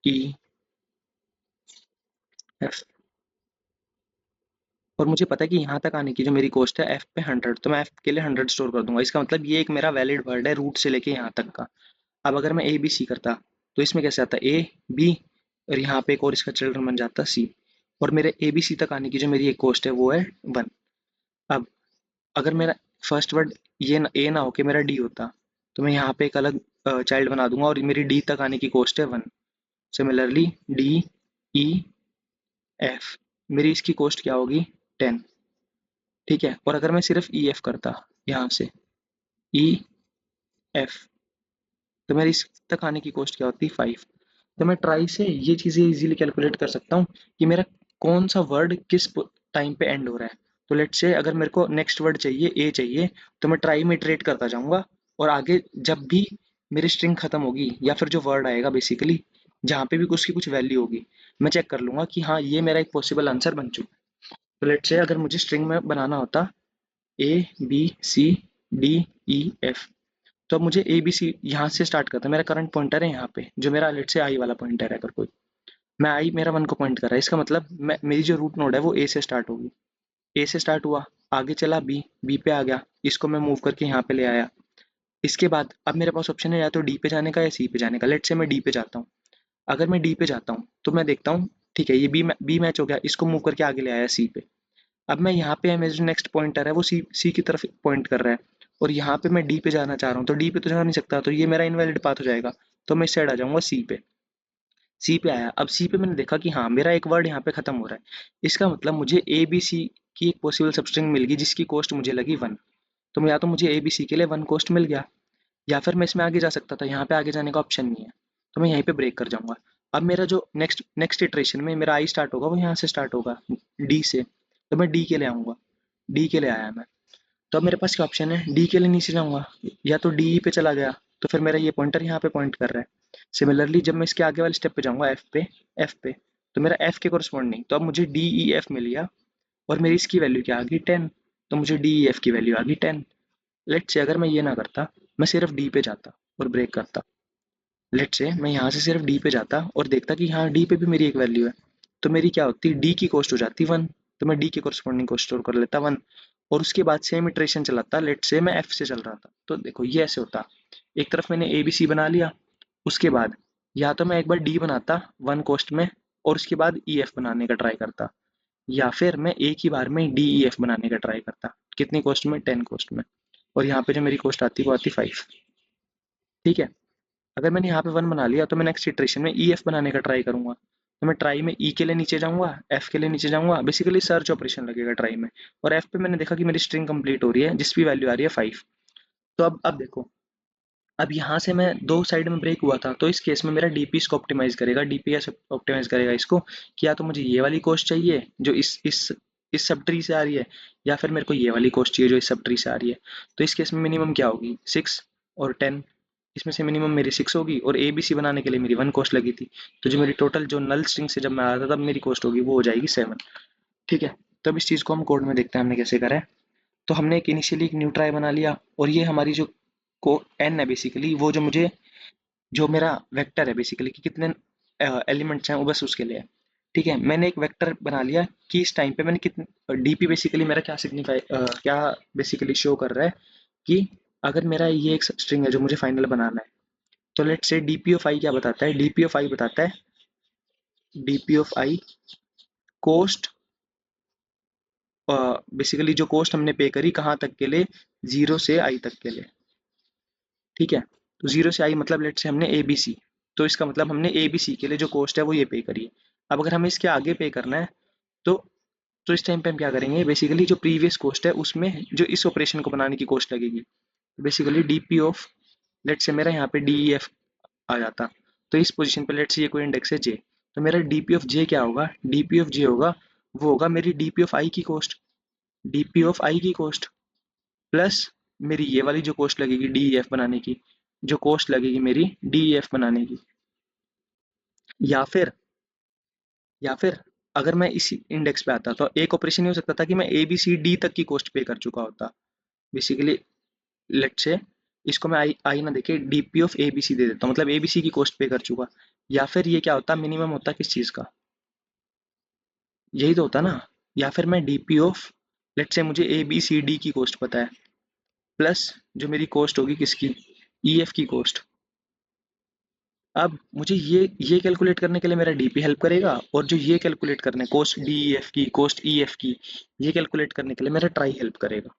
Speaker 1: E F, और मुझे पता है कि यहाँ तक आने की जो मेरी कॉस्ट है एफ पे 100, तो मैं एफ के लिए 100 स्टोर कर दूंगा। इसका मतलब ये एक मेरा वैलिड वर्ड है रूट से लेके यहाँ तक का। अब अगर मैं ए बी सी करता तो इसमें कैसे आता? ए बी, और यहाँ पे एक और इसका चिल्ड्रन बन जाता सी, और मेरे ए बी सी तक आने की जो मेरी एक कॉस्ट है वो है 1। अब अगर मेरा फर्स्ट वर्ड ये ना ए ना होके मेरा डी होता, तो मैं यहाँ पे एक अलग चाइल्ड बना दूंगा और मेरी डी तक आने की कॉस्ट है 1। सिमिलरली डी ई एफ, मेरी इसकी कॉस्ट क्या होगी? 10। ठीक है। और अगर मैं सिर्फ ई एफ करता यहाँ से ई एफ, तो मेरी इस तक आने की कॉस्ट क्या होती? 5। तो मैं ट्राई से ये चीज़ें इजीली कैलकुलेट कर सकता हूँ कि मेरा कौन सा वर्ड किस टाइम पे एंड हो रहा है। तो लेट्स से अगर मेरे को नेक्स्ट वर्ड चाहिए ए चाहिए, तो मैं ट्राई में इटरेट करता जाऊंगा, और आगे जब भी मेरी स्ट्रिंग खत्म होगी या फिर जो वर्ड आएगा बेसिकली जहाँ पे भी उसकी कुछ वैल्यू होगी, मैं चेक कर लूंगा कि हाँ ये मेरा एक पॉसिबल आंसर बन चुका है। तो लेट्स से अगर मुझे स्ट्रिंग में बनाना होता A B C D E F, तो अब मुझे ए बी सी यहाँ से स्टार्ट करता है। मेरा करंट पॉइंटर है यहाँ पे जो मेरा लेट से आई वाला पॉइंटर है। अगर कोई मैं आई मेरा 1 को पॉइंट कर रहा है, इसका मतलब मैं मेरी जो रूट नोड है वो ए से स्टार्ट होगी। ए से स्टार्ट हुआ, आगे चला बी, बी पे आ गया, इसको मैं मूव करके यहाँ पे ले आया। इसके बाद अब मेरे पास ऑप्शन है या तो डी पे जाने का या सी पे जाने का। लेट से मैं डी पे जाता हूँ। अगर मैं डी पे जाता हूँ तो मैं देखता हूँ ठीक है ये बी मैच हो गया, इसको मूव करके आगे ले आया सी पे। अब मैं यहाँ पे मेरा जो नेक्स्ट पॉइंटर है वो सी सी की तरफ पॉइंट कर रहा है, और यहाँ पे मैं डी पे जाना चाह रहा हूँ, तो डी पे तो जा नहीं सकता, तो ये मेरा इनवैलिड पाथ हो जाएगा। तो मैं इस साइड आ जाऊंगा सी पे। सी पे आया, अब सी पे मैंने देखा कि हाँ मेरा एक वर्ड यहाँ पे खत्म हो रहा है। इसका मतलब मुझे ए बी सी की एक पॉसिबल सबस्ट्रिंग मिल गई जिसकी कॉस्ट मुझे लगी 1। तो मैं या तो मुझे ए बी सी के लिए 1 कॉस्ट मिल गया, या फिर मैं इसमें आगे जा सकता था, यहाँ पे आगे जाने का ऑप्शन नहीं है, तो मैं यहीं पे ब्रेक कर जाऊंगा। अब मेरा जो नेक्स्ट नेक्स्ट इटरेशन में मेरा आई स्टार्ट होगा वो यहाँ से स्टार्ट होगा डी से, तो मैं डी के लिए आऊँगा। डी के लिए आया मैं, तो अब मेरे पास क्या ऑप्शन है? डी के लिए नीचे जाऊंगा, या तो डी पे चला गया, तो फिर मेरा ये पॉइंटर यहाँ पे पॉइंट कर रहा है। सिमिलरली जब मैं इसके आगे वाले स्टेप पे जाऊंगा एफ पे, तो मेरा एफ के कोरस्पॉन्डिंग, तो अब मुझे डी ई एफ मिल गया, और मेरी इसकी वैल्यू क्या आ गई? 10। तो मुझे डी ई एफ की वैल्यू आ गई 10। लेट से अगर मैं ये ना करता, मैं सिर्फ डी पे जाता और ब्रेक करता। लेट से मैं यहाँ से सिर्फ डी पे जाता और देखता कि हाँ डी पे भी मेरी एक वैल्यू है, तो मेरी क्या होती? डी की कॉस्ट हो जाती 1। तो मैं डी के कोरस्पॉन्डिंग को स्टोर कर लेता 1, और उसके बाद सेम इटरेशन चलाता। लेट से मैं एफ से चल रहा था, तो देखो ये ऐसे होता। एक तरफ मैंने ए बी सी बना लिया, उसके बाद या तो मैं एक बार डी बनाता 1 कॉस्ट में, और उसके बाद ई एफ बनाने का ट्राई करता, या फिर मैं एक ही बार में डी ई एफ बनाने का ट्राई करता। कितनी कॉस्ट में? 10 कॉस्ट में। और यहाँ पे जो मेरी कॉस्ट आती है वो आती 5। ठीक है। अगर मैंने यहाँ पे 1 बना लिया तो मैं नेक्स्ट इटरेशन में ई एफ बनाने का ट्राई करूंगा, तो मैं ट्राई में ई के लिए नीचे जाऊंगा, एफ के लिए नीचे जाऊंगा, बेसिकली सर्च ऑपरेशन लगेगा ट्राई में। और एफ पे मैंने देखा कि मेरी स्ट्रिंग कंप्लीट हो रही है जिसकी वैल्यू आ रही है 5। तो अब देखो, अब यहाँ से मैं दो साइड में ब्रेक हुआ था, तो इस केस में मेरा डीपी इसको ऑप्टिमाइज करेगा, डीपीएस ऑप्टिमाइज करेगा इसको कि या तो मुझे ये वाली कॉस्ट चाहिए जो इस सब ट्री से आ रही है, या फिर मेरे को ये वाली कॉस्ट चाहिए जो इस सब ट्री से आ रही है। तो इस केस में मिनिमम क्या होगी, 6 और 10, इसमें से मिनिमम मेरी 6 होगी, और ए बी सी बनाने के लिए मेरी 1 कॉस्ट लगी थी। तो जो मेरी टोटल जो नल स्ट्रिंग से जब मैं आ रहा था तब मेरी कॉस्ट होगी वो हो जाएगी 7। ठीक है, तब इस चीज़ को हम कोड में देखते हैं हमने कैसे करा है। तो हमने एक इनिशियली एक न्यू ट्राई बना लिया, और ये हमारी जो को एन है बेसिकली, वो जो मुझे जो मेरा वेक्टर है बेसिकली कि कितने एलिमेंट्स हैं वो बस उसके लिए है। ठीक है, मैंने एक वेक्टर बना लिया कि इस टाइम पे मैंने कितने डीपी बेसिकली मेरा क्या सिग्निफाई क्या बेसिकली शो कर रहा है कि अगर मेरा ये एक स्ट्रिंग है जो मुझे फाइनल बनाना है, तो लेट से डीपी ऑफ आई क्या बताता है, डीपी ऑफ आई बताता है DP of I cost, basically जो कोस्ट हमने पे करी कहाँ तक के लिए, 0 से i तक के लिए। ठीक है, तो 0 से i मतलब लेट से हमने ए बी सी, तो इसका मतलब हमने ए बी सी के लिए जो कॉस्ट है वो ये पे करी है। अब अगर हमें इसके आगे पे करना है, तो तो इस टाइम पे हम क्या करेंगे, बेसिकली जो प्रीवियस कॉस्ट है उसमें जो इस ऑपरेशन को बनाने की कॉस्ट लगेगी, बेसिकली डीपी ऑफ, लेट से मेरा यहाँ पे डी ई एफ आ जाता, तो इस पोजीशन पे लेट से ये कोई इंडेक्स है जे, तो मेरा डीपी ऑफ जे क्या होगा, डीपी ऑफ जे होगा, वो होगा मेरी डीपी ऑफ आई की कॉस्ट, डीपी ऑफ आई की कॉस्ट प्लस मेरी ये वाली जो कॉस्ट लगेगी डी ई एफ बनाने की, जो कॉस्ट लगेगी मेरी डी ई एफ बनाने की। या फिर या फिर अगर मैं इसी इंडेक्स पे आता तो एक ऑपरेशन ये हो सकता था कि मैं ए बी सी डी तक की कॉस्ट पे कर चुका होता, बेसिकली लेट से इसको मैं आई आई ना देके DP of A B C दे देता हूँ, मतलब ए बी सी की कॉस्ट पे कर चुका। या फिर ये क्या होता, मिनिमम होता किस चीज़ का, यही तो होता ना। या फिर मैं डीपी ऑफ, लेट से मुझे ए बी सी डी की कॉस्ट पता है, प्लस जो मेरी कॉस्ट होगी किसकी, ई एफ की कॉस्ट। अब मुझे ये कैलकुलेट करने के लिए मेरा डीपी हेल्प करेगा, और जो ये कैलकुलेट करने कॉस्ट डी ई एफ की, कॉस्ट ई एफ की, ये कैलकुलेट करने के लिए मेरा ट्राई हेल्प करेगा।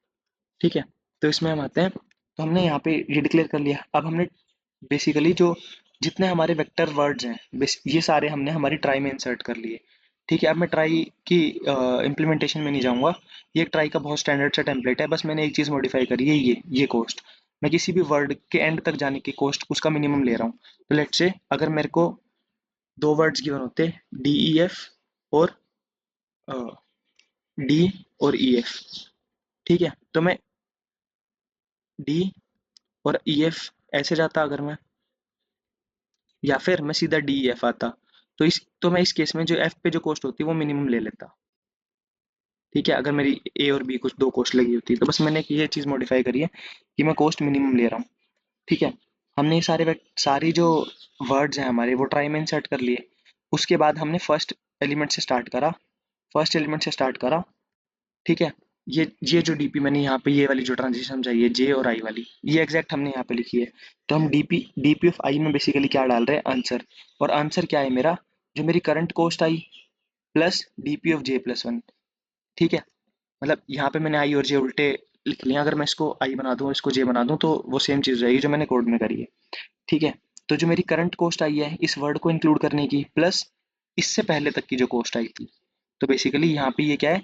Speaker 1: ठीक है, तो इसमें हम आते हैं, तो हमने यहाँ पे ये डिक्लेयर कर लिया। अब हमने बेसिकली जो जितने हमारे वेक्टर वर्ड्स हैं ये सारे हमने हमारी ट्राई में इंसर्ट कर लिए। ठीक है, अब मैं ट्राई की इम्प्लीमेंटेशन में नहीं जाऊंगा, ये ट्राई का बहुत स्टैंडर्ड सा टेम्पलेट है, बस मैंने एक चीज़ मॉडिफाई करी है, ये कॉस्ट, मैं किसी भी वर्ड के एंड तक जाने की कॉस्ट उसका मिनिमम ले रहा हूँ। तो लेट से अगर मेरे को दो वर्ड्स गिवन होते, डी ई एफ और डी और ई एफ, ठीक है, तो मैं डी और ई एफ ऐसे जाता अगर मैं, या फिर मैं सीधा डी एफ आता, तो मैं इस केस में जो एफ पे जो कॉस्ट होती है वो मिनिमम ले लेता। ठीक है, अगर मेरी ए और बी कुछ दो कॉस्ट लगी होती है, तो बस मैंने ये चीज़ मॉडिफाई करी है कि मैं कॉस्ट मिनिमम ले रहा हूँ। ठीक है, हमने ये सारी जो वर्ड्स हैं हमारे वो ट्राई में इंसर्ट कर लिए। उसके बाद हमने फर्स्ट एलिमेंट से स्टार्ट करा। ठीक है, ये जो डीपी मैंने यहाँ पे ये वाली जो ट्रांजिशन समझाई है जे और आई वाली, ये एग्जैक्ट हमने यहाँ पे लिखी है। तो हम डीपी ऑफ आई में बेसिकली क्या डाल रहे हैं, आंसर। और आंसर क्या है मेरा, जो मेरी current cost I plus DP of J plus 1। ठीक है, मतलब यहाँ पे मैंने आई और जे उल्टे लिख लिया, अगर मैं इसको आई बना दूँ इसको जे बना दूँ तो वो सेम चीज़ रहेगी जो मैंने कोड में करी है। ठीक है, तो जो मेरी करंट कॉस्ट आई है इस वर्ड को इंक्लूड करने की, प्लस इससे पहले तक की जो कॉस्ट आई थी, तो बेसिकली यहाँ पे ये क्या है,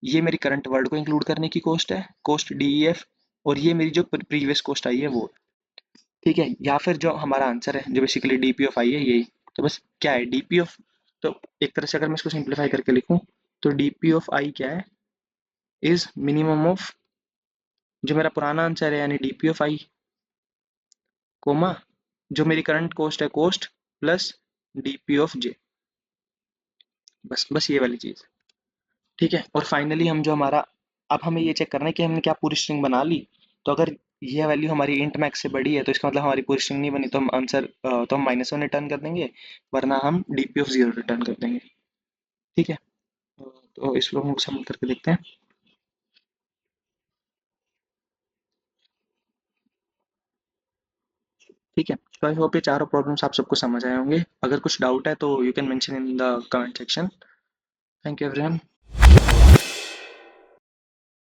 Speaker 1: ये मेरी करंट वर्ड को इंक्लूड करने की कॉस्ट है, कॉस्ट डी ई एफ, और ये मेरी जो प्रीवियस कॉस्ट आई है वो। ठीक है, या फिर जो हमारा आंसर है जो बेसिकली डीपी ऑफ आई है यही। तो बस क्या है डीपी ऑफ, तो एक तरह से अगर मैं इसको सिंप्लीफाई करके लिखूं, तो डीपी ऑफ आई क्या है, इज मिनिमम ऑफ जो मेरा पुराना आंसर है यानी डीपी ऑफ आई, कोमा जो मेरी करंट कॉस्ट है कॉस्ट प्लस डीपी ऑफ जे, बस बस ये वाली चीज़। ठीक है, और फाइनली हम जो हमारा, अब हमें ये चेक करना है कि हमने क्या पूरी स्ट्रिंग बना ली। तो अगर ये वैल्यू हमारी इंट मैक्स से बड़ी है तो इसका मतलब हमारी पूरी स्ट्रिंग नहीं बनी, तो हम आंसर तो हम -1 रिटर्न कर देंगे, वरना हम डीपी ऑफ 0 रिटर्न कर देंगे। ठीक है, तो इस प्रॉब्लम को सम करके देखते हैं। ठीक है, तो आई होप ये चारों प्रॉब्लम्स आप सबको समझ आए होंगे। अगर कुछ डाउट है तो you can mention in the comment section. Thank you everyone.